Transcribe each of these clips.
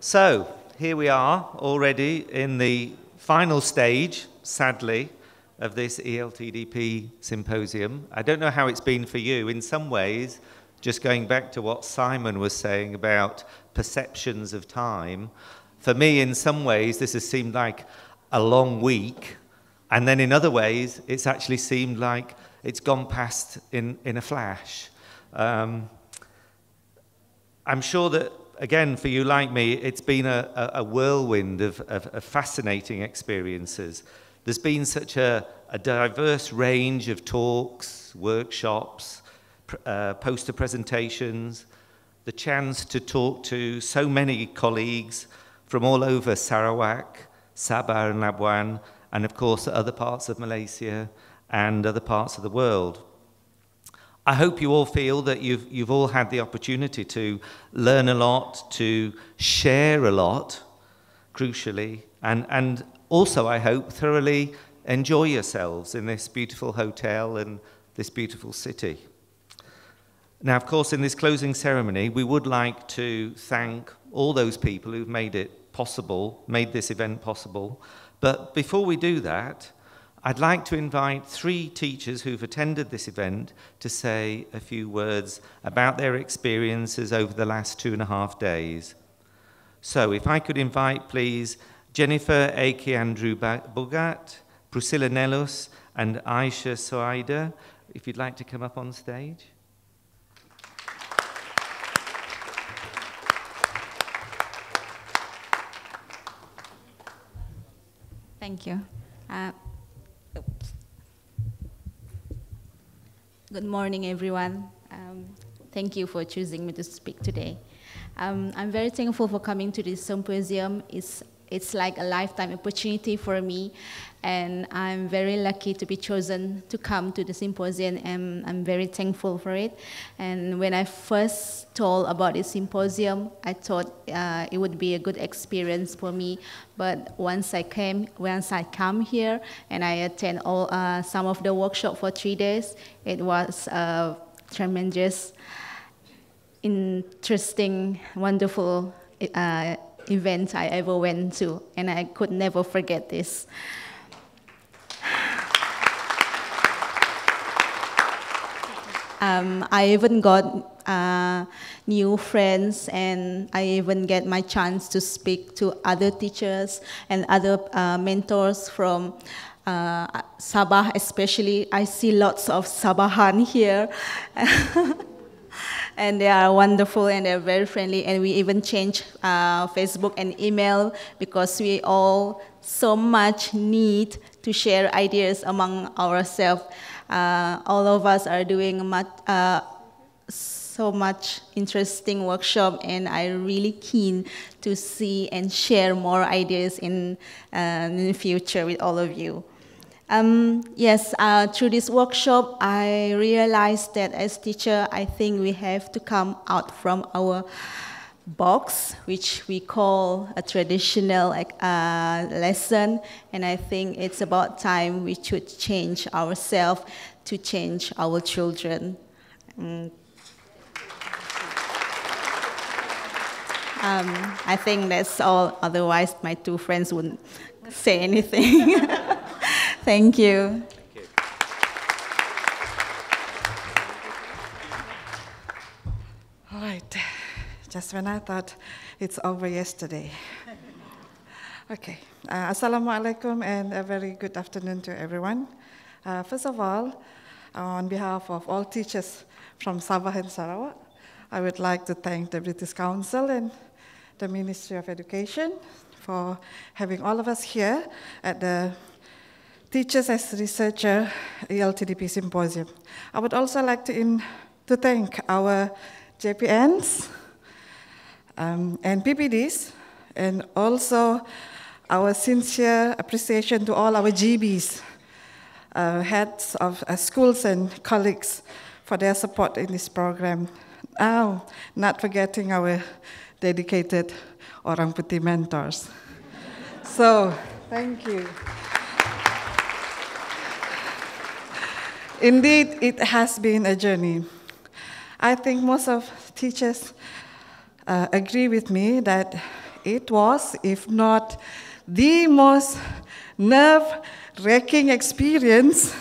So, here we are already in the final stage, sadly, of this ELTDP Symposium. I don't know how it's been for you. In some ways, just going back to what Simon was saying about perceptions of time, for me, in some ways, this has seemed like a long week, and then in other ways, it's actually seemed like it's gone past in a flash. I'm sure that, again, for you like me, it's been a whirlwind of fascinating experiences. There's been such a diverse range of talks, workshops, poster presentations, the chance to talk to so many colleagues from all over Sarawak, Sabah and Labuan, and of course other parts of Malaysia and other parts of the world. I hope you all feel that you've all had the opportunity to learn a lot, to share a lot, crucially, and also, I hope, thoroughly enjoy yourselves in this beautiful hotel and this beautiful city. Now, of course, in this closing ceremony, we would like to thank all those people who've made it possible, made this event possible. But before we do that, I'd like to invite 3 teachers who've attended this event to say a few words about their experiences over the last 2.5 days. So if I could invite, please, Jennifer Ake Andrew Bogat, Priscilla Nelus, and Aisha Soaida, if you'd like to come up on stage. Thank you. Good morning, everyone. Thank you for choosing me to speak today. I'm very thankful for coming to this symposium. It's like a lifetime opportunity for me, and I'm very lucky to be chosen to come to the symposium, and I'm very thankful for it. And when I first told about this symposium, I thought it would be a good experience for me. But once I come here and I attend some of the workshop for 3 days, it was a tremendous, interesting, wonderful event I ever went to, and I could never forget this. I even got new friends, and I even get my chance to speak to other teachers and other mentors from Sabah especially. I see lots of Sabahan here. And they are wonderful, and they're very friendly, and we even change Facebook and email because we all so much need to share ideas among ourselves. All of us are doing so much interesting workshop, and I'm really keen to see and share more ideas in the future with all of you. Yes, through this workshop, I realized that as teacher, I think we have to come out from our box, which we call a traditional lesson, and I think it's about time we should change ourselves to change our children. I think that's all, otherwise my 2 friends wouldn't say anything. Thank you. Thank you. All right, just when I thought it's over yesterday. Okay, Assalamualaikum and a very good afternoon to everyone. First of all, on behalf of all teachers from Sabah and Sarawak, I would like to thank the British Council and the Ministry of Education for having all of us here at the Teachers as Researcher ELTDP Symposium. I would also like to thank our JPNs and PPDs, and also our sincere appreciation to all our GBs, heads of schools and colleagues for their support in this program. Now, not forgetting our dedicated Orang Putih mentors. So, thank you. Indeed, it has been a journey. I think most of teachers agree with me that It was, if not the most nerve-wracking experience,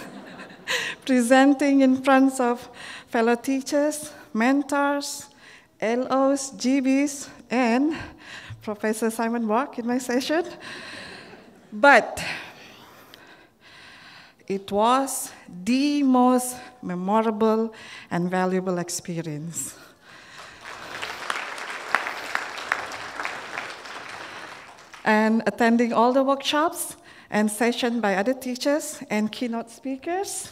presenting in front of fellow teachers, mentors, LOs, GBs, and Professor Simon Walk in my session. But it was the most memorable and valuable experience. And attending all the workshops and sessions by other teachers and keynote speakers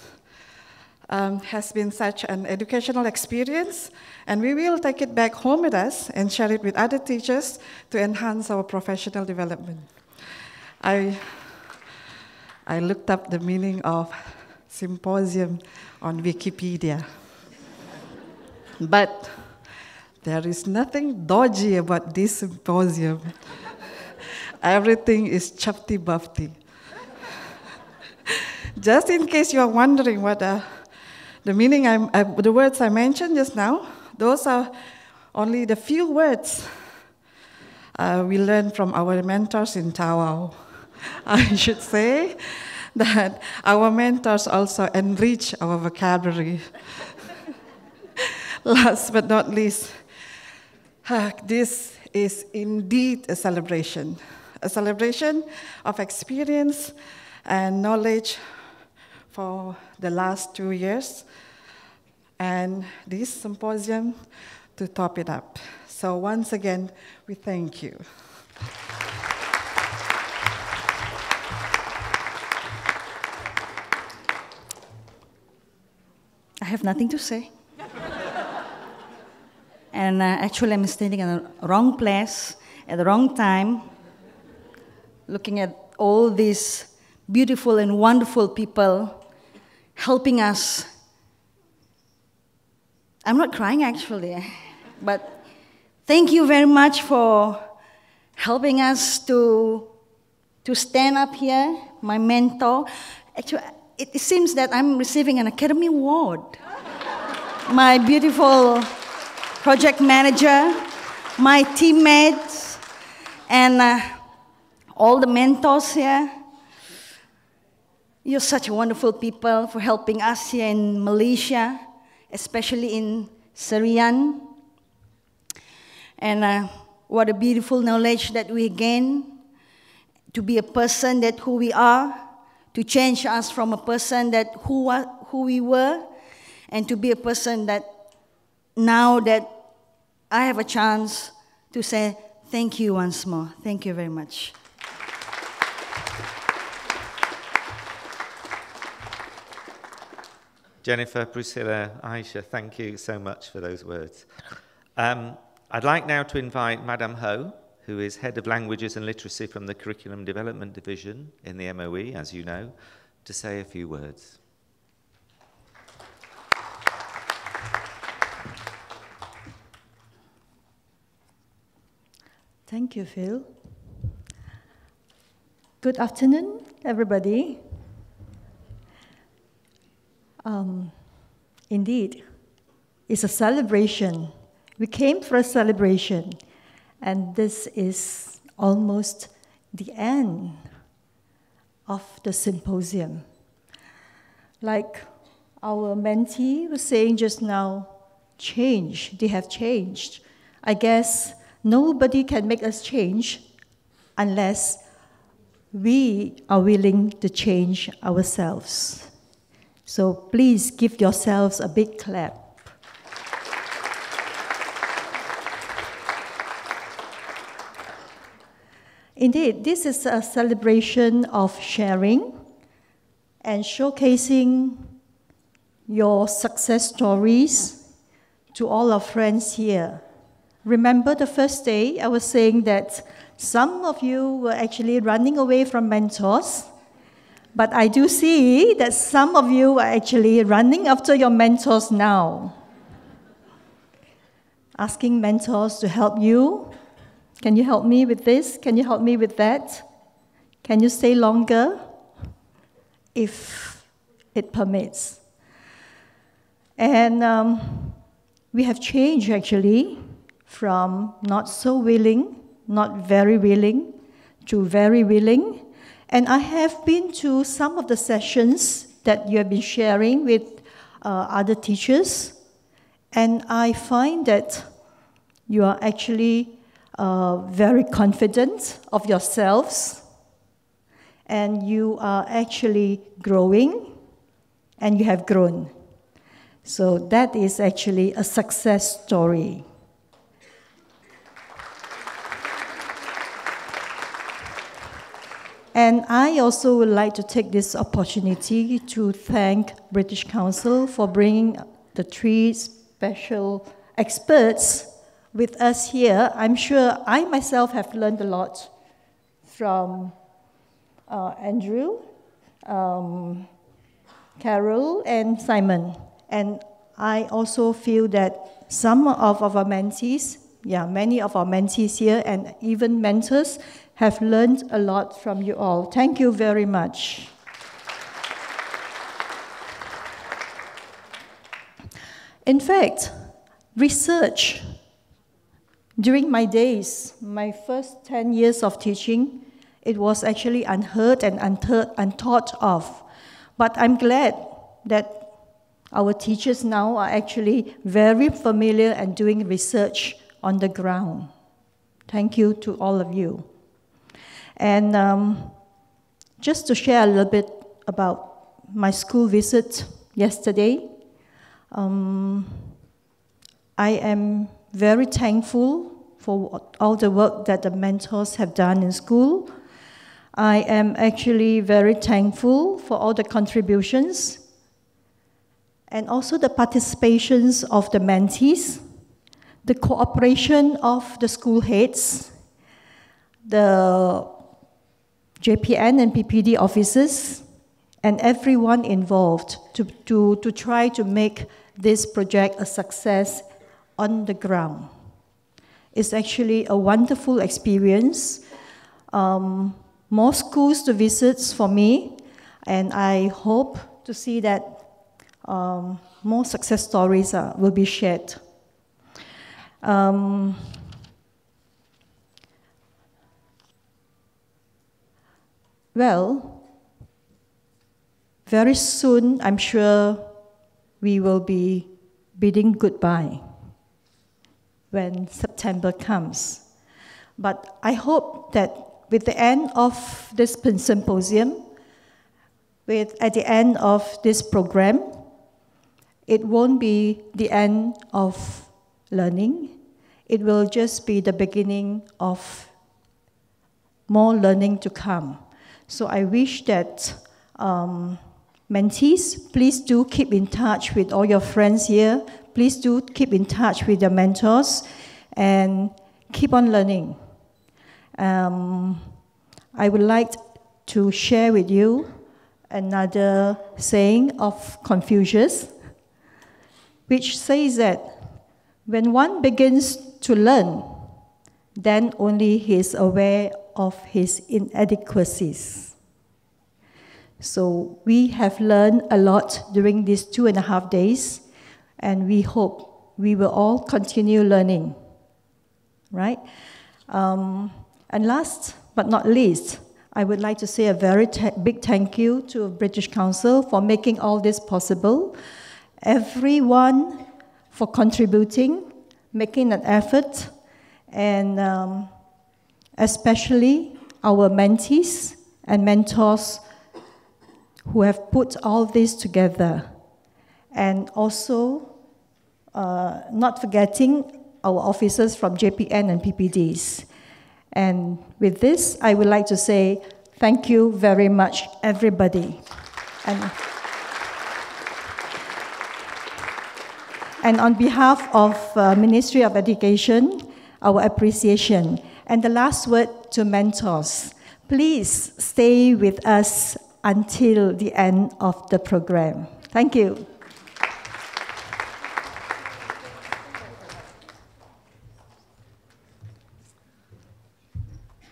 has been such an educational experience, and we will take it back home with us and share it with other teachers to enhance our professional development. I looked up the meaning of symposium on Wikipedia. But there is nothing dodgy about this symposium. Everything is chapti-bafti. Just in case you are wondering what the meaning, the words I mentioned just now, those are only the few words we learned from our mentors in Tawau. I should say that our mentors also enrich our vocabulary. Last but not least, this is indeed a celebration of experience and knowledge for the last 2 years, and this symposium to top it up. So once again, we thank you. I have nothing to say. And actually, I'm standing in the wrong place at the wrong time, looking at all these beautiful and wonderful people helping us. I'm not crying, actually, but thank you very much for helping us to stand up here, my mentor. Actually, it seems that I'm receiving an Academy Award. My beautiful project manager, my teammates, and all the mentors here. You're such wonderful people for helping us here in Malaysia, especially in Serian. And what a beautiful knowledge that we gain to be a person that who we are, to change us from a person that who we were, and to be a person that now that I have a chance to say thank you once more. Thank you very much. Jennifer, Priscilla, Aisha, thank you so much for those words. I'd like now to invite Madame Ho, who is Head of Languages and Literacy from the Curriculum Development Division in the MOE, as you know, to say a few words. Thank you, Phil. Good afternoon, everybody. Indeed, it's a celebration. We came for a celebration, and this is almost the end of the symposium. Like our mentee was saying just now, change, they have changed. I guess nobody can make us change unless we are willing to change ourselves. So please give yourselves a big clap. Indeed, this is a celebration of sharing and showcasing your success stories to all our friends here. Remember the first day I was saying that some of you were actually running away from mentors, but I do see that some of you are actually running after your mentors now. Asking mentors to help you. Can you help me with this? Can you help me with that? Can you stay longer? If it permits. And we have changed actually from not so willing not very willing to very willing. And I have been to some of the sessions that you have been sharing with other teachers, and I find that you are actually very confident of yourselves, and you are actually growing, and you have grown. So that is actually a success story. And I also would like to take this opportunity to thank British Council for bringing the 3 special experts with us here. I'm sure I myself have learned a lot from Andrew, Carol, and Simon. And I also feel that some of our mentees, many of our mentees here and even mentors have learned a lot from you all. Thank you very much. In fact, research, during my days, my first 10 years of teaching, it was actually unheard and unthought of. But I'm glad that our teachers now are actually very familiar and doing research on the ground. Thank you to all of you. And just to share a little bit about my school visit yesterday, I am very thankful for all the work that the mentors have done in school. I am actually very thankful for all the contributions and also the participations of the mentees, the cooperation of the school heads, the JPN and PPD officers, and everyone involved to try to make this project a success on the ground. It's actually a wonderful experience. More schools to visit for me, and I hope to see that more success stories will be shared. Well, very soon, I'm sure we will be bidding goodbye when September comes. But I hope that with the end of this symposium, at the end of this program, it won't be the end of learning. It will just be the beginning of more learning to come. So I wish that mentees, please do keep in touch with all your friends here. Please do keep in touch with your mentors and keep on learning. I would like to share with you another saying of Confucius, which says that when one begins to learn, then only he is aware of his inadequacies. So we have learned a lot during these 2.5 days, and we hope we will all continue learning, right? And last but not least, I would like to say a very big thank you to British Council for making all this possible, everyone for contributing, making an effort, and especially our mentees and mentors who have put all this together. And also, not forgetting our officers from JPN and PPDs. And with this, I would like to say thank you very much, everybody. And on behalf of Ministry of Education, our appreciation. And the last word to mentors. Please stay with us until the end of the program. Thank you.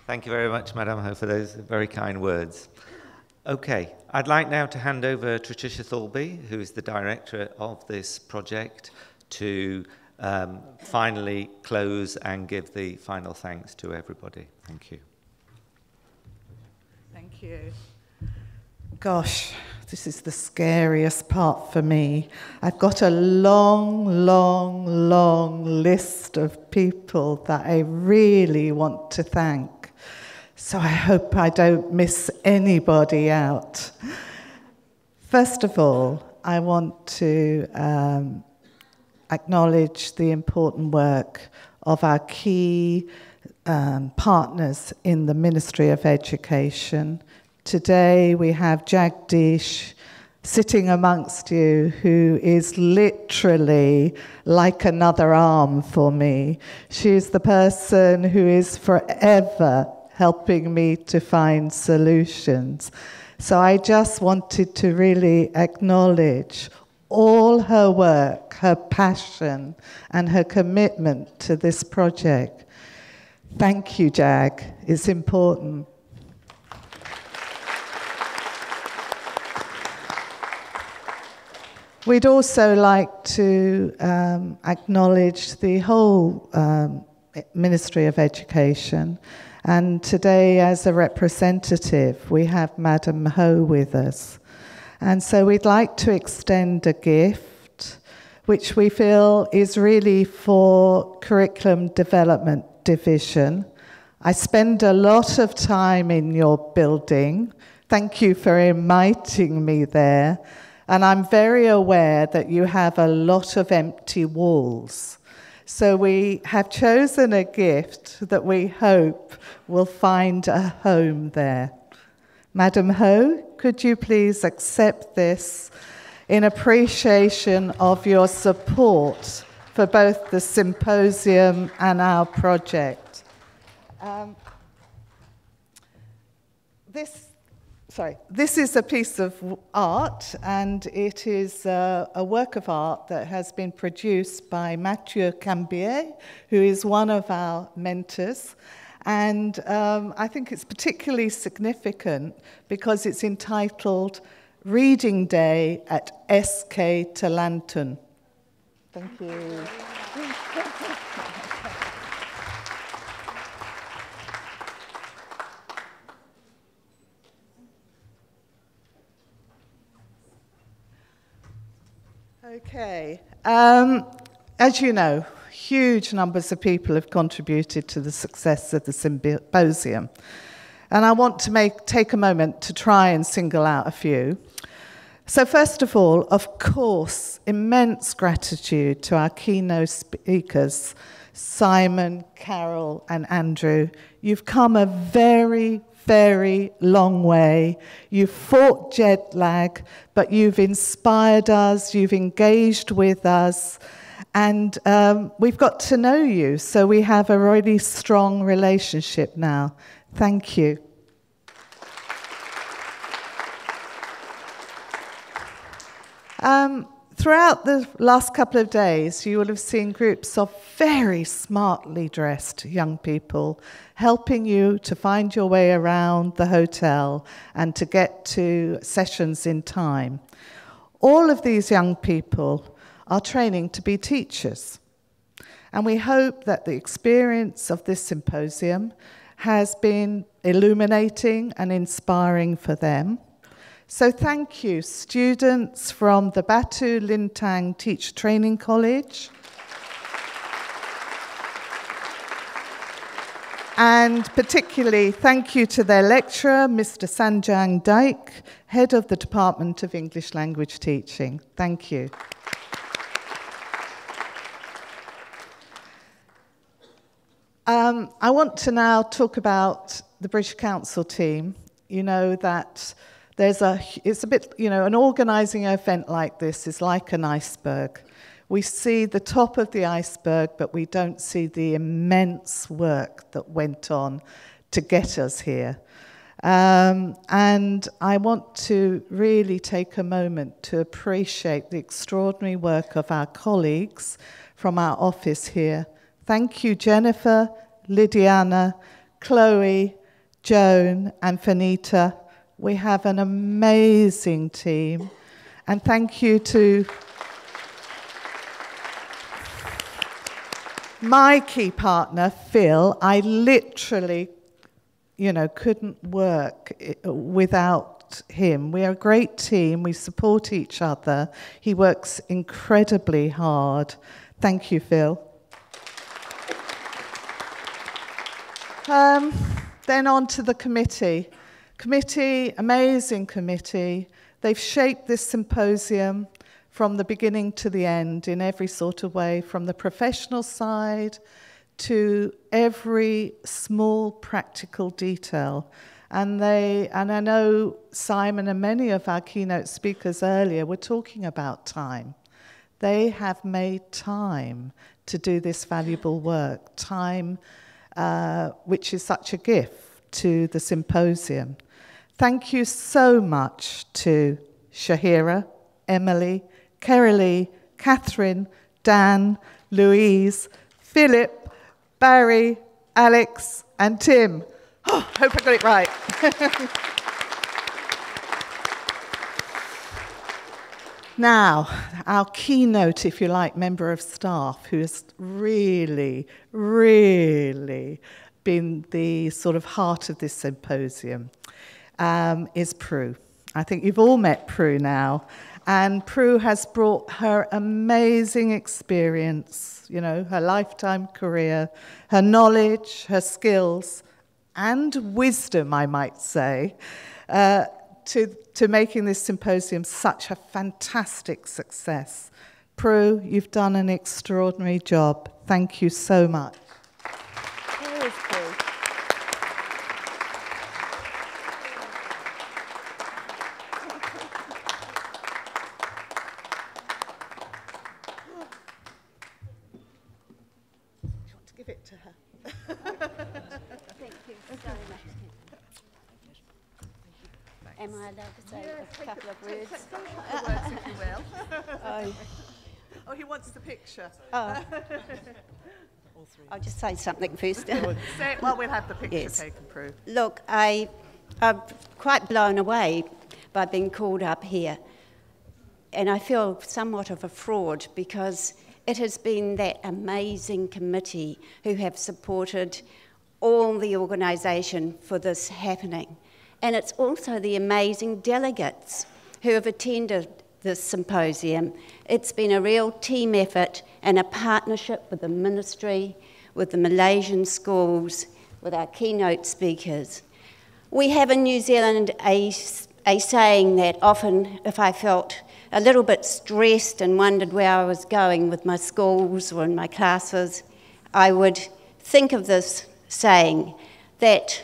Thank you very much, Madam Ho, for those very kind words. Okay, I'd like now to hand over to Tricia Thorby, who is the director of this project, to finally close and give the final thanks to everybody. Thank you. Thank you. Gosh, this is the scariest part for me. I've got a long list of people that I really want to thank. So I hope I don't miss anybody out. First of all, I want to acknowledge the important work of our key partners in the Ministry of Education. Today we have Jagdish sitting amongst you, who is literally like another arm for me. She's the person who is forever helping me to find solutions. So I just wanted to really acknowledge all her work, her passion, and her commitment to this project. Thank you, Jag. It's important. We'd also like to acknowledge the whole Ministry of Education. And today, as a representative, we have Madam Ho with us. And so we'd like to extend a gift, which we feel is really for Curriculum Development Division. I spend a lot of time in your building. Thank you for inviting me there. And I'm very aware that you have a lot of empty walls. So we have chosen a gift that we hope will find a home there. Madam Ho, could you please accept this in appreciation of your support for both the symposium and our project? This is a piece of art, and it is a work of art that has been produced by Mathieu Cambier, who is one of our mentors. And I think it's particularly significant because it's entitled Reading Day at SK Talanton. Thank you. Okay. As you know, huge numbers of people have contributed to the success of the Symposium. And I want to take a moment to try and single out a few. So first of all, of course, immense gratitude to our keynote speakers, Simon, Carol, and Andrew. You've come a very long way. You've fought jet lag, but you've inspired us, you've engaged with us, and we've got to know you, so we have a really strong relationship now. Thank you. Throughout the last couple of days, you will have seen groups of very smartly dressed young people helping you to find your way around the hotel and to get to sessions in time. All of these young people are training to be teachers. And we hope that the experience of this symposium has been illuminating and inspiring for them. So thank you, students from the Batu Lintang Teacher Training College. And particularly thank you to their lecturer, Mr. Sanjang Daik, head of the Department of English Language Teaching. Thank you. I want to now talk about the British Council team. You know that it's a bit, an organising an event like this is like an iceberg. We see the top of the iceberg, but we don't see the immense work that went on to get us here. And I want to really take a moment to appreciate the extraordinary work of our colleagues from our office here. Thank you, Jennifer, Lydiana, Chloe, Joan, and Fanita. We have an amazing team. And thank you to my key partner, Phil, I literally, couldn't work without him. We are a great team. We support each other. He works incredibly hard. Thank you, Phil. Then on to the committee. Amazing committee. They've shaped this symposium from the beginning to the end in every sort of way, from the professional side to every small practical detail. And I know Simon and many of our keynote speakers earlier were talking about time. They have made time to do this valuable work, time which is such a gift to the symposium. Thank you so much to Shahira, Emily, Kerilee, Catherine, Dan, Louise, Philip, Barry, Alex, and Tim. Oh, hope I got it right. Now, our keynote, if you like, member of staff, who has really, really been the sort of heart of this symposium, is Prue. I think you've all met Prue now. And Prue has brought her amazing experience, her lifetime career, her knowledge, her skills, and wisdom, I might say, to making this symposium such a fantastic success. Prue, you've done an extraordinary job. Thank you so much. Where is Prue? Give it to her. Thank you so much. Am I allowed to say a couple of words? Words, if you will. Oh, he wants the picture. Oh. I'll just say something first. Say it while we'll have the picture Yes. taken, Prue. Look, I'm quite blown away by being called up here. And I feel somewhat of a fraud because it has been that amazing committee who have supported all the organisation for this happening. And it's also the amazing delegates who have attended this symposium. It's been a real team effort and a partnership with the ministry, with the Malaysian schools, with our keynote speakers. We have in New Zealand a saying that often if I felt a little bit stressed and wondered where I was going with my schools or in my classes, I would think of this saying that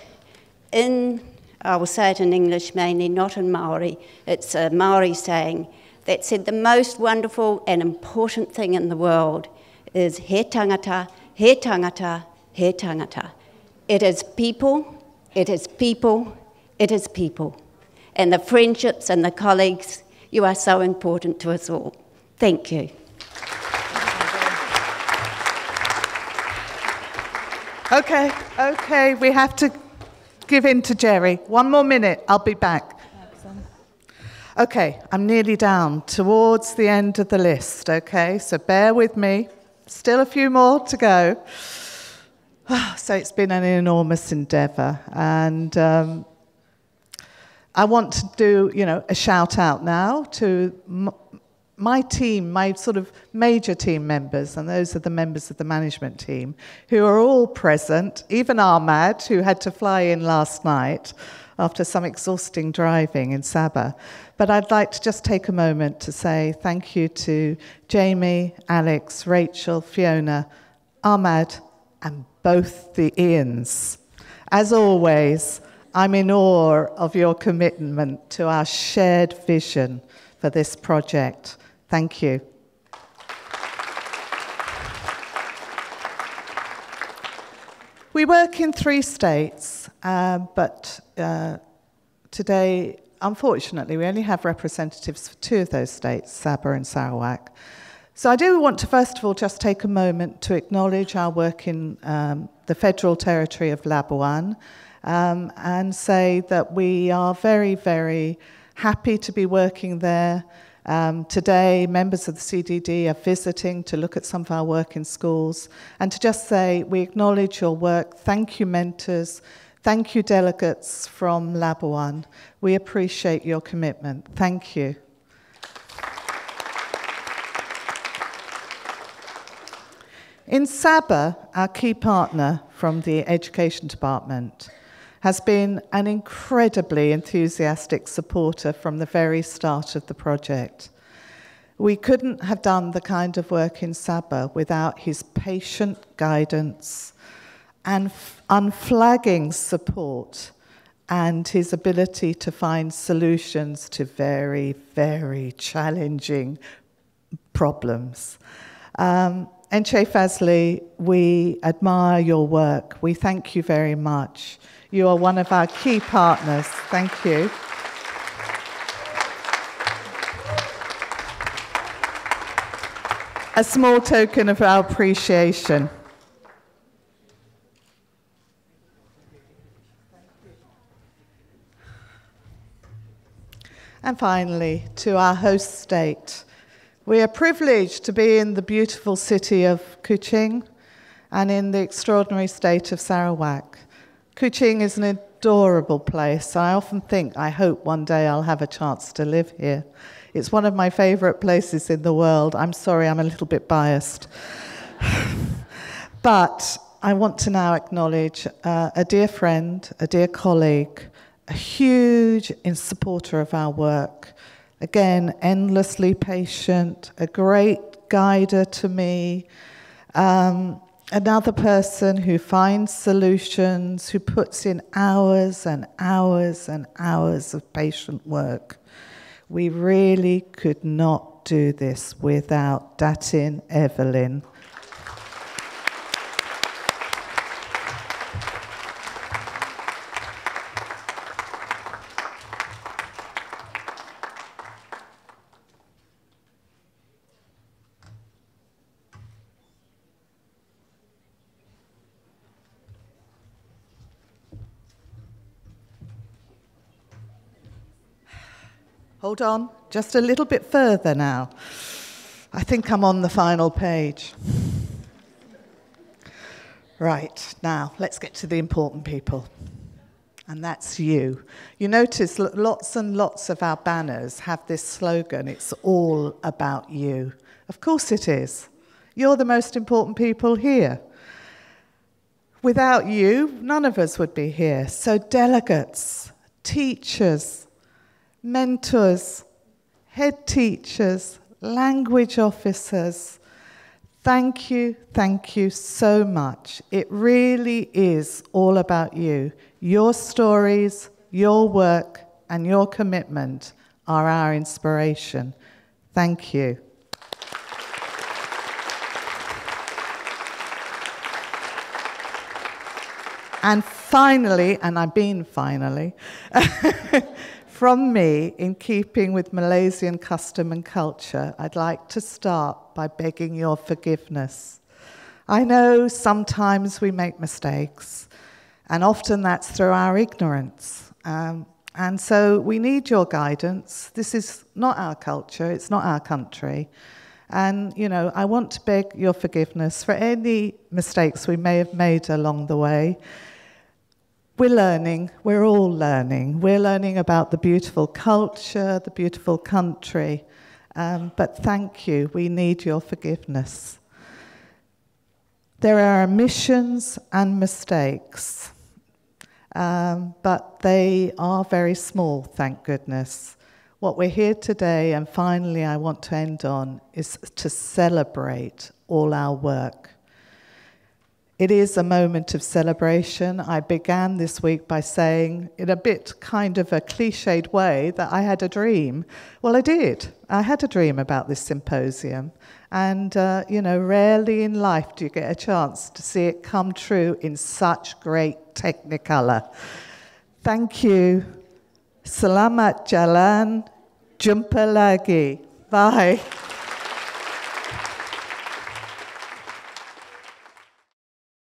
I will say it in English mainly, not in Maori. It's a Maori saying that said the most wonderful and important thing in the world is he tangata, he tangata, he tangata. It is people, it is people, it is people. And the friendships and the colleagues, you are so important to us all. Thank you. Okay, we have to give in to Jerry. 1 more minute, I'll be back. Okay, I'm nearly down towards the end of the list, okay? So bear with me. Still a few more to go. So it's been an enormous endeavour. And I want to do, a shout out now to my team, my sort of major team members, and those are the members of the management team, who are all present, even Ahmad, who had to fly in last night after some exhausting driving in Sabah. But I'd like to just take a moment to say thank you to Jamie, Alex, Rachel, Fiona, Ahmad, and both the Ians. As always, I'm in awe of your commitment to our shared vision for this project. Thank you. We work in 3 states, but today, unfortunately, we only have representatives for 2 of those states, Sabah and Sarawak. So I do want to, first of all, just take a moment to acknowledge our work in the Federal Territory of Labuan, and say that we are very, very happy to be working there Today, members of the CDD are visiting to look at some of our work in schools and to just say, we acknowledge your work. Thank you, mentors. Thank you, delegates from Labuan. We appreciate your commitment. Thank you. In Sabah, our key partner from the Education Department has been an incredibly enthusiastic supporter from the very start of the project. We couldn't have done the kind of work in Sabah without his patient guidance and unflagging support and his ability to find solutions to very, very challenging problems. Enche Fazli, we admire your work. We thank you very much. You are one of our key partners. Thank you. A small token of our appreciation. And finally, to our host state. We are privileged to be in the beautiful city of Kuching and in the extraordinary state of Sarawak. Kuching is an adorable place. I often think, I hope one day I'll have a chance to live here. It's one of my favorite places in the world. I'm sorry, I'm a little bit biased. But I want to now acknowledge a dear friend, a dear colleague, a huge supporter of our work. Again, endlessly patient, a great guider to me, another person who finds solutions, who puts in hours and hours and hours of patient work. We really could not do this without Datin Evelyn. Hold on, just a little bit further now. I think I'm on the final page. Right, now let's get to the important people. And that's you. You notice lots and lots of our banners have this slogan, it's all about you. Of course it is. You're the most important people here. Without you, none of us would be here. So delegates, teachers, mentors, head teachers, language officers, thank you so much. It really is all about you. Your stories, your work, and your commitment are our inspiration. Thank you. And finally, and I mean finally, from me, in keeping with Malaysian custom and culture, I'd like to start by begging your forgiveness. I know sometimes we make mistakes, and often that's through our ignorance. And so we need your guidance. This is not our culture, it's not our country. And, you know, I want to beg your forgiveness for any mistakes we may have made along the way. We're learning, we're all learning. We're learning about the beautiful culture, the beautiful country. But thank you, we need your forgiveness. There are omissions and mistakes, but they are very small, thank goodness. What we're here today, and finally I want to end on, is to celebrate all our work. It is a moment of celebration. I began this week by saying, in a bit kind of a cliched way, that I had a dream. Well, I did. I had a dream about this symposium. And, you know, rarely in life do you get a chance to see it come true in such great technicolor. Thank you. Selamat jalan. Jumpa lagi. Bye.